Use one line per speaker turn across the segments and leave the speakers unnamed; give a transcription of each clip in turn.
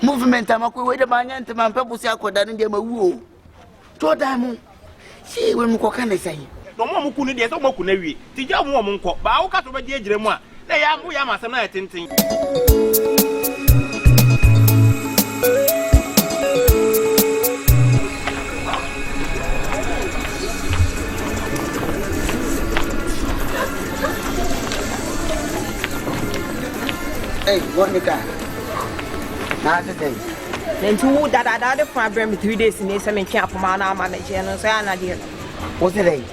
movement amako we de manya ntema mpapo si akoda ne de mawu o to dan mu si we mu koka ne sai
no mo ku ne de so mo ku na wie ti ja mo nko ba wo ka to be de agire mu a na ya mo ya masem na tenten
Hey, what the guy? Not the day.
Then two that the farm 3 days in this, I mean, camp man, I'm manager, and so I'm not here.
What's the day?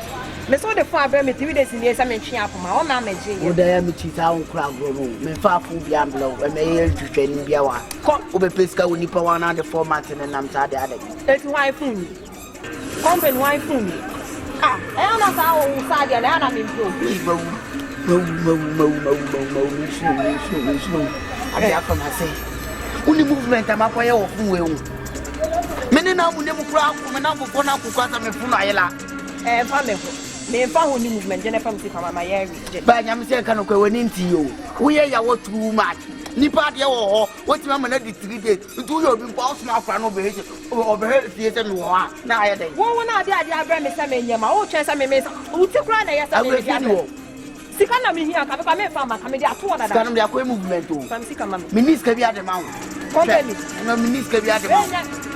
Let's all the farm 3 days in this, I mean, camp my own manager.
Would I am a town crowd room? Me far from beyond below, and may to train in Biawa. Come over Pesca when you put one under 4 months and I'm tired of it.
It's why for me. Company, why for me? Ah, I'm not our side, and I'm improved.
No. I have from say. Only movement I'm up here of whom. Many now will never cry from an apple for now because I'm a Funayla.
And family, me found movement, Jennifer, my area.
But I'm saying, can go into you. We are what too much. Nipa de wo what mama na di 3 days do you be boss na fra no be theater no ha na aye dey
wo na ade abra me say me nyama wo twen say me wo ti kra na yesa me dia sika na me hia ka be me fa ma ka me dia to oda da
sika no dia ko movement o
fam sika ma me
minister bi ade ma wo
company
no minister bi ade ma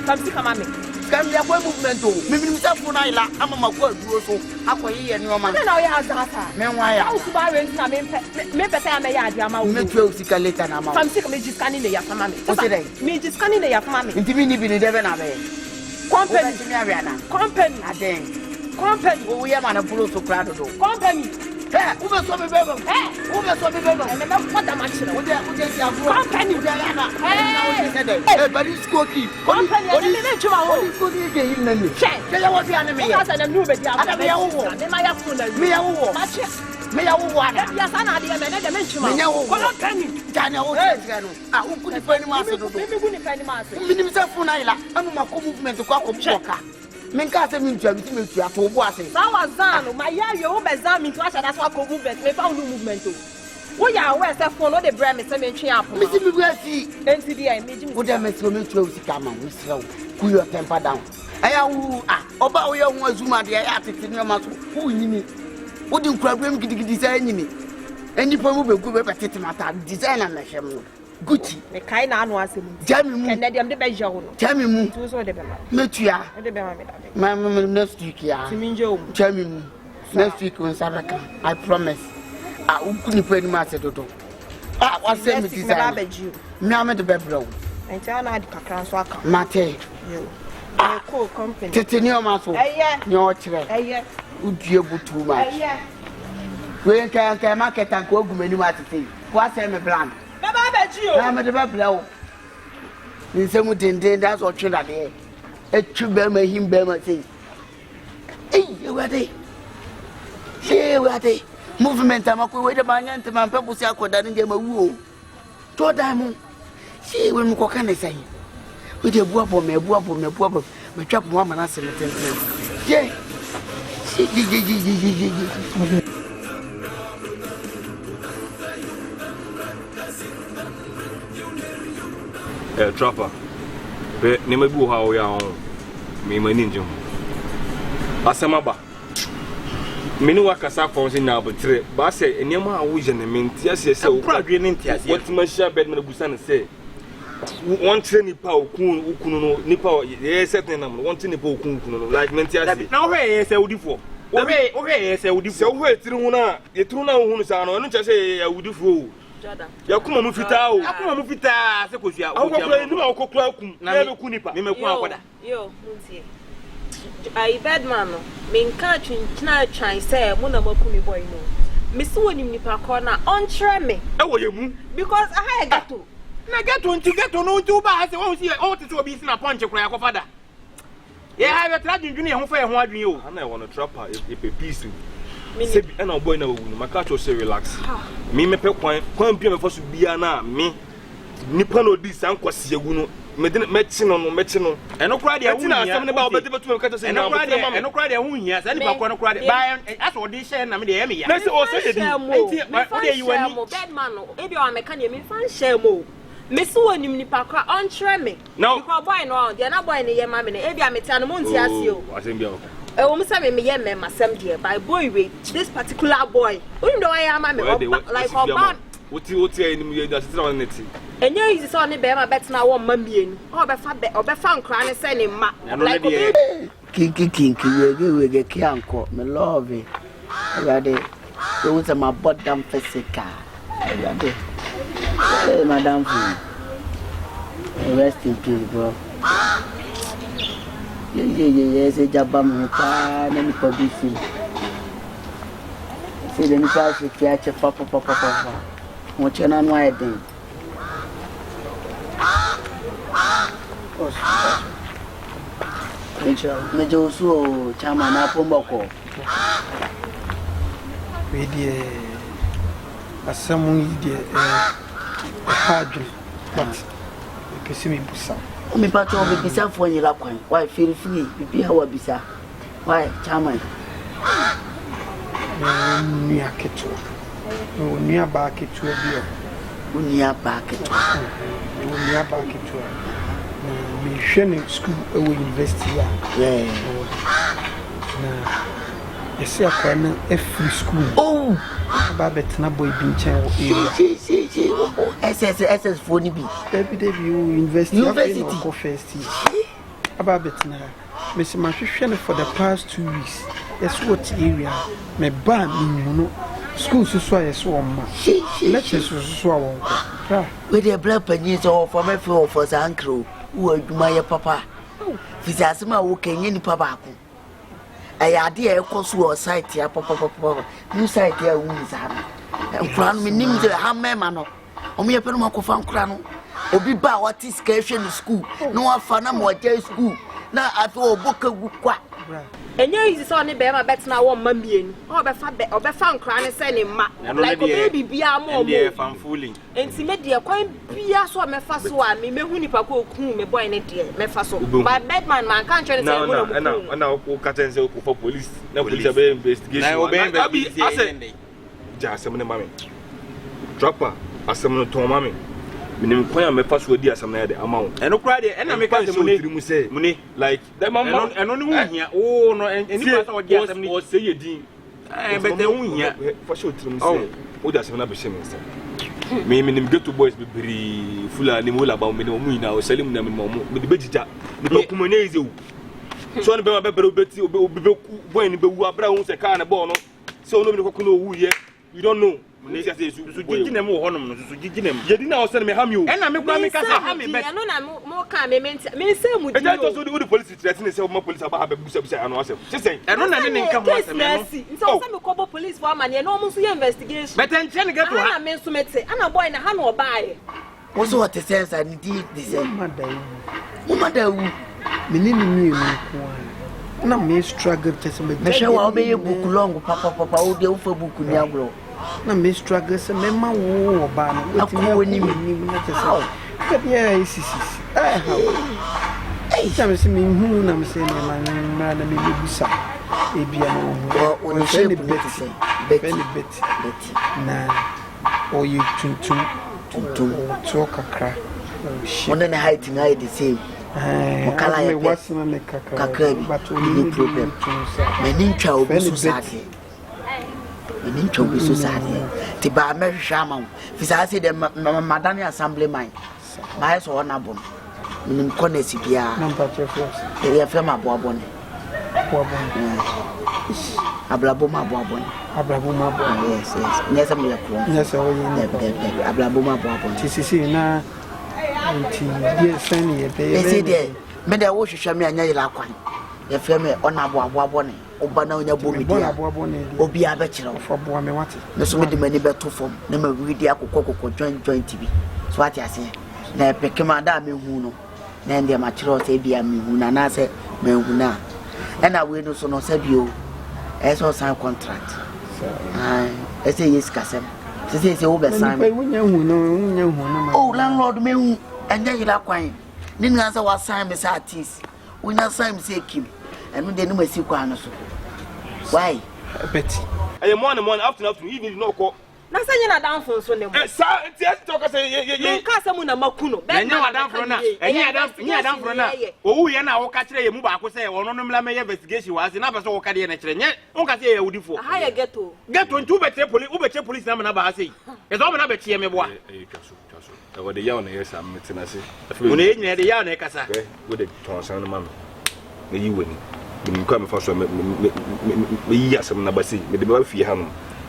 fam sika ma me
sika no dia ko movement o me bi say fu na ila ama ma ko aduro so akoye ye ne o ma
na o ye azata
me nwa ya
o su ba we na me pese ya me ya ade ama wo
me twa sika later na ma
fam sika me jiskani ne ya fa ma me
o se dey
me jiskani ne ya fa ma me
ntimi ni bi ne debe na be
company
me awia na
company
aden
company
o we ma na pulo so kra do
company
who be so me bebe who be so me bebe
and me what am I chira
wo dey si agro
company
wo dey na eh bari skoki
company and me dey chuma wo
skoki dey yin na me ke ya wo bi ane me
ya sa na nu be dia
ana me ya wo
me ma ya fu na
me ya wo me ya wo ana
ya sa na de me na de me chuma
me ya wo
company
jana wo tira no ah wo ku ni pa ni ma so do
me ku ni pa ni ma so
me ni se fu na ila anu ma ko movement ko akọ men ka se min tua bi ti me tua to bo ase
sa wa zan ma ya ye wo be zan mi to asha da so ko movement me fa movement o wo ya we se phone no de bra me se me twen apo
me ti mi bra si
enti dia me ji me
wo de me se me tua o sika ma wo sira wo ku your temper down aya wu oba wo ye hu azuma de ya tete ne ma so wo nyimi wo di nkurabram gidigidi sa nyimi enipa mu be gu be tete mata designer na hwem Gucci.
Me kai na anu asem.
Jami mu.
Ken dem de be jawo no.
Jami mu.
Tu so de be ma.
Metua.
De be ma me da.
Ma next week ya.
Timinje o.
Jami mu. Next week on Saturday. I promise. Ukuni pe ni ma se dodo. What say me design. Me am de be bro.
Enti ana adi kakran so aka.
Mate.
Yo. I call company.
Tete ni o ma so. Ni o kire. Udie butu ma. We kan market an ko ogumani ma tete. What say me plan.
Baba beji o.
Na me de be blow. Nsemu dende that's what you there. Etu be ma him be ma say. We are movement amako we de manya ntema mpapo si akoda ne de mawu o. To dan mu. See we mu koka ne sai. We de buabo me twa po ma na se tenten. Ye.
Trapper. Be ne mabu ha o ya ho. Me mani njum. Asemaba. Meni wakasa for say na betre. Ba say enema a wo je ne menti ase se o kwadwe ne nti ase. What ma share bed me busa ne say. One train nipa okunu no nipa ye certain na one train nipa okunu no like menti ase. Na wo he say udifo. Wo he say udifo. Se wo he tiri hu na ye tiri na hu no sa no enu che say ya udifo. Ya kuma mu fita o. Ya kuma mu fita se ko hua. Akokura ni ma akokura kum. Na me ku nipa. Me me ku akoda.
Yo, muntie. I bad man no. Me nka twintina twan say mo na maku me boy no. Me so wonim nipa ko na on kire me.
E wo ye mu.
Because I gato.
Na gato no nti ba say won see o te so bi si na punch kura ya ko fada. Yeah, I have tried to ho fa e ho adwen o. Ana e won trapper e peace. Se bi na boy na wo no maka to say relax. Me me pe kwan bi me foso bia na me nipa no di san kwase egu no me de mechi no eno kura de hu na asem ne ba obede betu me ka say na eno kura de hu hia sa nipa ko no kura de ba aso odi share na me de ye me ya na se o se de enti o de yi wani
bad man no e bi o ameka ne me fan share mo Miss Wonim Nipaka on Treme. No, boy, no, the other boy in the Yamam, and I'm a Montiasio.
I think you're
almost a me, my son, dear, by boy, this particular boy. You know, I am like our man.
What you say in the that's
and you is only bear my bet now, one mummy, or be found crying and sending like
Kinky, we get Kianko, me love it. Ready, those are my bottom physical. Ready, Madame, rest in peace, bro. Yes, a job, I'm going to be seen. See the price of catch a papa. What you're not writing. Major so chairman Apomoko.
We someone hard, but you can see me busa.
Me pato be bisa for you like why feel free be how bisa. Why chairman?
Near Ketu. No near back it will be
near back it.
Near back it will. Me training school university.
Yeah.
You see a kind of free school.
Oh,
Babette boy being child.
See. SS for me.
Every university. First year. Babette now. Miss Mashishan for the past 2 weeks. Yes, what area? Me ban you know. School so so lectures so
with the black pennies or for my floor for uncle who are my papa. Fizasma who came in papa. I idea course was site here, papa. New site here wounds and crown me named the hammer mano. Only a penmako found crown. Obi ba what is creation in school. No one fan more day school. Now I thought book a good quack.
And you is only bear my bet now one mummy or be found crying sending like a baby be a more
fan fooling.
And see me dear quite be a so me fast one me hunipako me boy in it dear me fast my bedman man can't try to say
now curtains for police. Now police are investigation. I said just some mammy. Dropper as some to mammy. Minim kwanya me pass wodi asam na de amount eno kra de ena me ka se mu say muni like that mama eno ne hu hia oh no eni pass wodi asam ni o say yedin but hu hia for sure tirim say wodi asam na be she me say me minim get to boys be bri fula ni mo la ba me no mu ina o salim na me mo me de bejija ni ba kuma ne ezewu so ne be ma be bere obeti obi be boy ni be wu abra hu se ka na ball no so no me ko kuno wu ye you don't know. So giginem wo honom no so giginem yedi na o se me ham you na me kwa me kasa ha me bet
no na mo ka me me say mu di
e just so the police threaten say mo police aba ha busa ano asem say
no na ne nka mo asem no so say me ko police for amane no mo so investigation
but enche ne get to ha
na me so mete ana boy na ha no baaye
wo so what sense and di say madawu
menini ko na me struggle tese me
hwe wa obeye book long papa wo de wo fa book ni agro
na me struggle se me ma wo ba no
akwo ni
na tese yeah isisi how me se me hu na me se me ma na me busa e bia no
wo shape bet
na o you tuntum to kakra
one na height na the same mokala ya
wasna ne kakra
but no problem me ntwa obi society me ntwa obi society ti ba me hwama fisa say the madani assembly man my so na bon me nkone si bia
number 3
e ya fema boabon ablabo ma boabon yes nyesa me ya kro
nyesa o yin
ablabo ma boabon
tisisi na nti ye sani ye be
say there me da wo hwehwa me anya yela kwan ye fe me ona boabon oba na onya bo media obi abe kire
ofo bo me wate
me so me de mani be to fom na ma widi akokoko join tv so ati ase na pekema da me hu no na ndie ma kire o se bia me hu na na se me hu na e na we no so no se bio e so sign contract e say yes kasem se wo be sign
me wunya hu no
oh landlord me hu anya yela kwan ni ngan sa wa sign me sa artist wunya sign me say kim enu de no masi kwa no so why
Betty morning afternoon even no ko
Na say na down for so ne mo.
Sa ti talk say
ye ka say mu na makuno.
Be na down for na. Enya down for na. Owu ye na wo ka kire ye mu ba ko say ono no mla me investigation wa say na be so wo ka de na kire nye. Won ka say ye wudifo.
Ha ye ghetto.
Ghetto ntu be police na na ba say. Ye so me na be tie me boa. Twaso. E wo de yaw na ye sam metina se. Wo ne nyina de yaw na e kasa. Wo de tonsan no ma me. Me yi wani. Me kwa me fa so me yi asem na ba say. Me de ba fie ha no.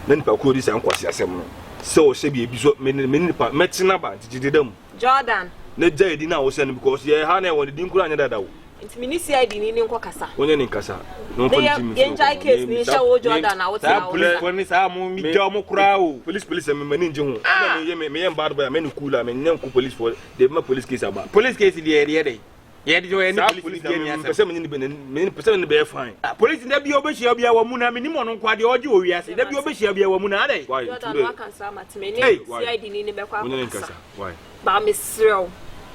Na nipa ko di san kwasi asem no. So she be ebi so me nipa metina ba tijidedam.
Jordan.
Na jay di na wo say no because ye ha na won di nkura anya dada wo.
Nti mini CID ni nko kasa.
Onye ni nkasa. No for the
ye njai case ni sha wo Jordan na wo tena wo.
Police ko ni sa mo mi ja mo kura o. Police me mani nje ho. Na me ye bad boy me ni cool me nyam ko police for the police case aba. Police case di ere dey. Ye di jo any police dey ni asa. Person me person be fine. Police na bi obehia bia wa mu na me ni mo no kwa de oje o wiase. Da bi obehia bia wa mu na dey.
Jordan wa kan sa matime ni CID ni be kwa.
Onye ni nkasa. Why?
Ba me srew.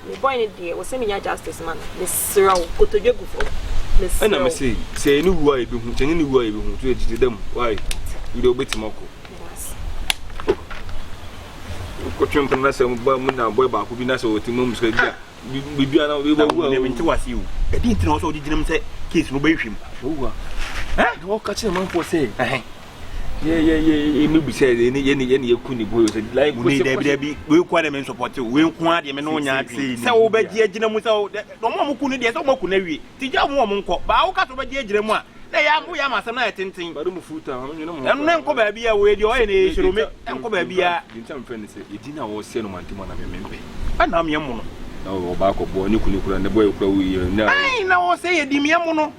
Me boy ni dey wo say me nya justice man. Me srew kotodwe gufo. Me srew.
Na me say ni wu ai be hu, chenye ni wu ai be hu to ejidedam. Why? You dey obetimako.
Yes.
Ko twem na say ba mu na boy ba ko bi na say otimum muska bia. Bibia na we wu
ne menti wase o e di ntina so odiginam say case no ba hwim
wo wo ka che man for say ye me bi say ye ku ni boy say like
we dey we kwa dem support we nko ade me no nya adwen say wo ba gi agina mu say no mo ku ni de say mo ku na wi ti ja mo nko ba wo ka so ba gi agina mu a na ya mu ya masam na tenten
ba do mu futa no nyina mo
en nko ba bia we de o ye ne hiro me nko ba bia
dintam fe ne say e di na wo say no mantimo na me membe
ana me mu no
na wo ba ko bo ni kura ne boy kura wi na
ai na wo say e di me mu no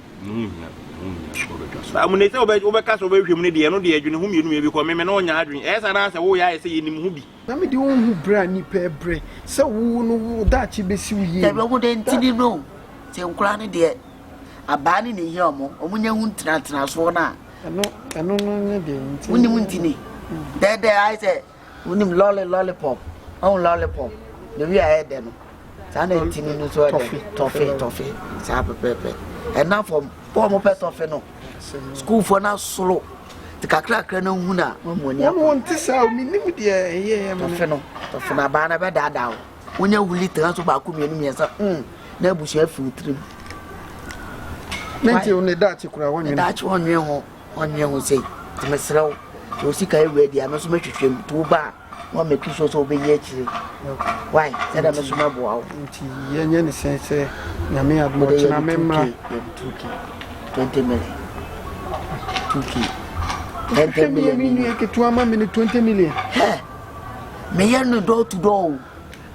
ba mu ne say wo be ka so be hwem ne de no de adwene hu mienu bi ko me na onya adwen e sa na say wo ya say yenim hu bi
na me de wo hu bra ni pe bre say wo no wo da chi be si wie
da be wo de ntini no se nkura ne de aba ne ne hie omo nya hu ntina so na
eno no ne de ntini
woni mu ntini de I say woni lollipop on lollipop de wi a de no sana ntini no so toffee sa pepe and now from mo pe toffee no school for na solo ti kakra na hu na mo nya
won ti sa mi nim de ye
toffee na ba na be dada o wonya wuli tan so ba ko mienu miensa na abusu afi trim
nti on da chi kura wonye
da chi wonye ho sei ti mesrew so sika ewe dia me so metwetwem to ba mo me kisho so be ye chire why say da me so mabo awo
nti ye nye ne sense na me admo china memra
20 million
20 million ke to ama me 20 million
me ye no door to door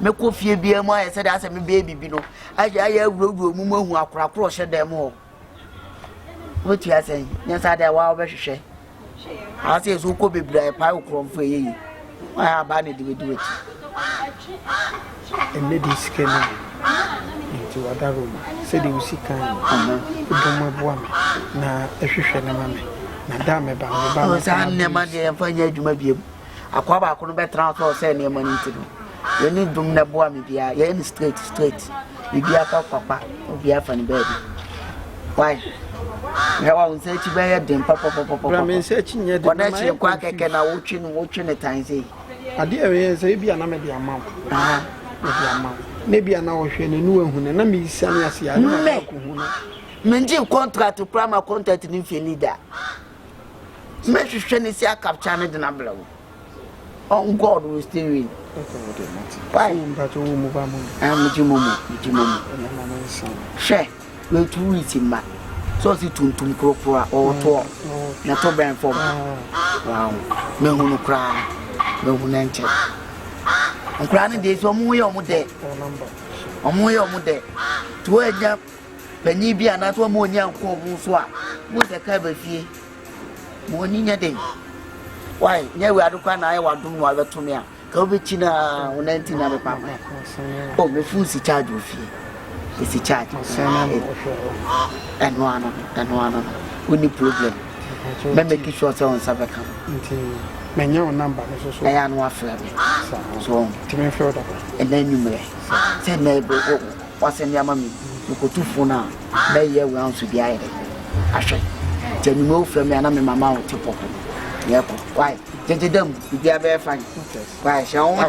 me ko fie bia mo aye say da say me baby bi no aye awuro mu mahu akorakoro hye dem ho what you are saying nya sa da wa obehwehwe ase so ko bebra pa okromfo yeyi wa ba ne de
and lady skin into other room say the usika do mo na ehwehwe na mame na da me ba
sa ne ma de fanya adwuma biem akwa ba ko no be transfer say ne ma nti no ye ni dum na boa me bia ye ni straight bibia ka papa obia fa ni baby why ya wa unse chi ba ye dem papa
bra me se chi nye de
na chi kwa keke na wotwe ne tan sei
ade e se bia na me de amam me de amam ne bia na wo hwe ne nu ehu ne na me isia ne ase ya na ko hu no
me nji contract prima contract ni fe leader me hwehwe ne sia capture ne de na blawo on God will still win. Why?
But you move on.
I'm Jimomo. Share. No 2 weeks in my. So see to Kropra or to Nato Band for. Wow. No one cry. No one enter. I'm crying days or more or day. Or more or day. To a jump. Penny be another more young for Muswa. With a cabin fee. Morning a day. Why? Yeah, we are looking at what do you to me. Go be China on 19 papa. Oh, me fool si charge with you. It's a charge. And one. We need problem. Me make sure so on Sabaka.
Me your number so.
I am one friend. So,
to me further.
And then you may send neighbor what's in your mommy. You go too for now. They year round to the island. I say, tell me more from me and I'm in my mouth to pop. Yep, why? Did you dumb? You are very fine. Why, show me.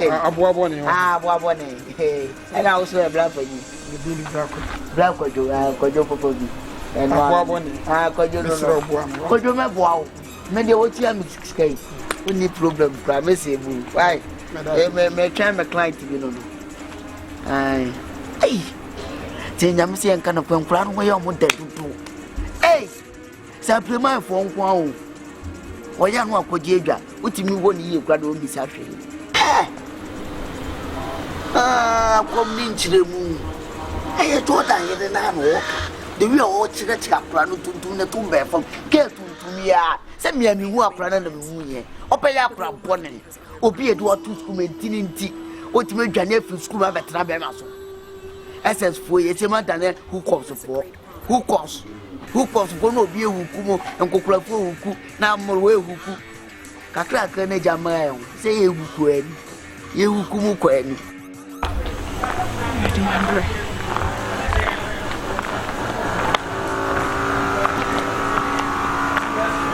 Hey, and I also a black for you. Black for you, could you propose? And could you make wow? Maybe what you am escape. We need problem, promise you. Why? May try my client to be no. Aye. Hey, I'm saying, kind of plan where you're wanted to do. Hey, supplement for one. Why am I going to go? What do you want to do? Grad will be suffering. Come into the moon. I told I had an animal. The real old church have planned to do the tomb from get to me. Send me a new work rather than the moon. Open up from Bonnie. Obey to what to school maintaining tea. What to make Janet from school of a travel. SS for a man who comes for who comes. Who comes for no beer who come and go for who now more way who cook. Kakra can a jammer, say you could. You come queen.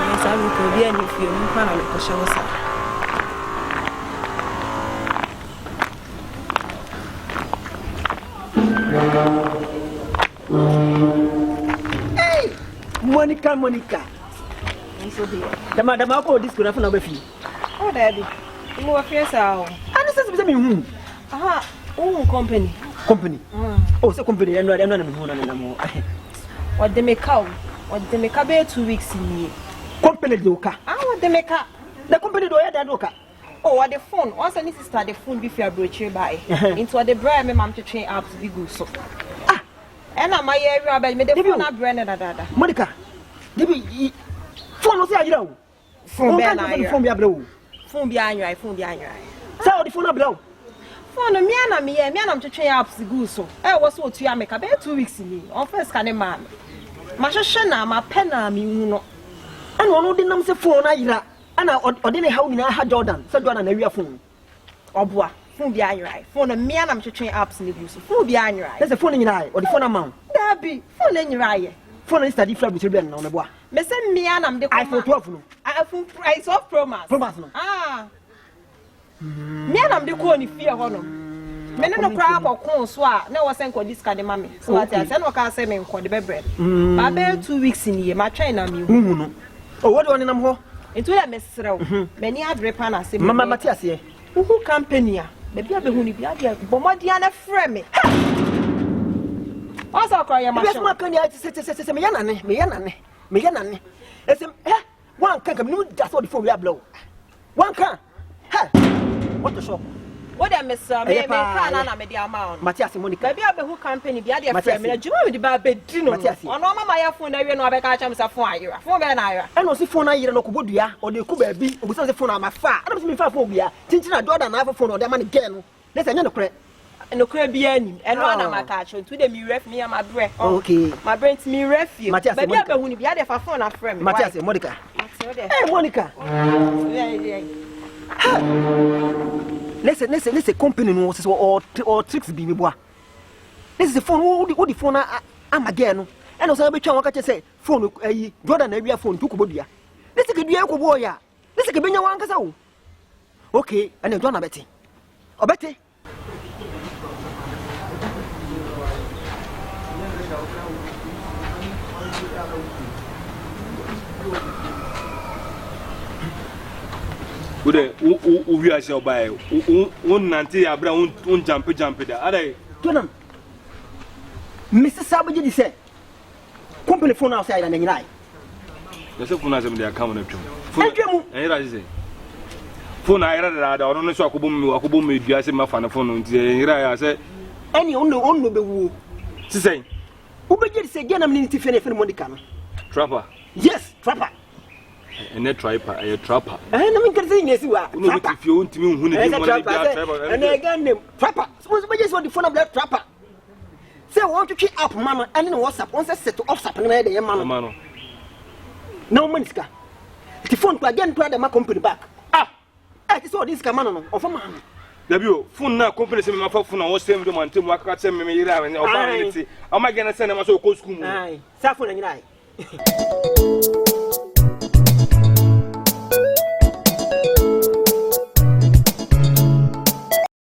Yes, I will be any few for sure.
Monica. The madam, I'll call this good enough for fee.
Oh, Daddy, you are fierce. And
this is me.
Aha, oh, company. Oh, so company, and I'm not no more. What they make out, what they make about 2 weeks in me.
Company Doka.
Ah, what they make up.
The company do that Doka.
Oh, what the phone. Once I need to start the phone before I broach you by. Into the brand, my mom to train up to be good. So, and I'm my area about me. The phone not brand and dada.
Monica, Debbie, phone was I know. Phone behind you. So the phone below.
Phone me and I'm to train up to good. So, I was what you make about 2 weeks in me. On first can a man. Mashashana, my pen, you know. And one of the names of phone, I didn't how me had Jordan, so Jordan, a real phone. Or bois, phone behind your eye. Phone a man, I'm to train up to the goose. Phone behind your eye. There's a phone in your eye, or the phone amount. There be phone in your eye. Phone is study flat with your on the bois. Miss me and I'm the iPhone 12. I phone price of promise. Ah. Me and I'm the corny fear honor. Men no crab or corn swat, no was sent for this kind of mammy. So I said, I can't say me for the bread. I bear 2 weeks in here, my train on you. Oh, what do you want to into a mess around? Many had repana say, Mamma Matthias, who company? Maybe I'll be who be out here, but my Diana Fremy. What's our cry? My company, I said, me, it's one can't come, just for the phone we are blow. One can't. What the show? What I miss, Matthias Monica, maybe I'll be who company be at Matthias, you know the baby, Matthias. On all my phone, I know I catch him a phone, and was the phone I know Kubudia, or the Kuba be with the phone on my far. I don't mean phobia, tinting a daughter and have a phone or the man again. Let's another credit. And the Caribbean, and one of my catch to them, you ref me and my breath. Okay, my brain to me refuge. Matthias, maybe I will be at a phone of friend. Matthias, Monica. Hey, Monica. Listen, company knows or tricks be bois. This is the phone, what the phone I'm again. And also, I try to say, phone, Jordan, area phone to Kubudia. This could be a boy. This could be your one. Okay, and then John Betty. Or Betty.
We are shall buy one nanty abra un jump there. Are they?
Tunam. Mr. Sabaji said, company phone outside and then I.
The phone has them coming up to. And I say, phone I rather don't know so I could boom me. I said, my phone. I said,
any only be woo.
To say,
who began say, again, I'm in to finish for Monica.
Trapper.
Yes, Trapper.
And a trapper, a trapper.
I don't think yes, you are.
If you want to me, who is a
and again, name Trapper. Suppose we just want the phone of that Trapper. Say, I want to keep up, Mamma, and then what's up once I set to offset and a man. No, Maniska. The phone again to my company back. Ah, I saw this command of a man.
The phone now company send my phone. I was saying to my team, I can't send me. I'm going to send them also. Aye, Saffron and I.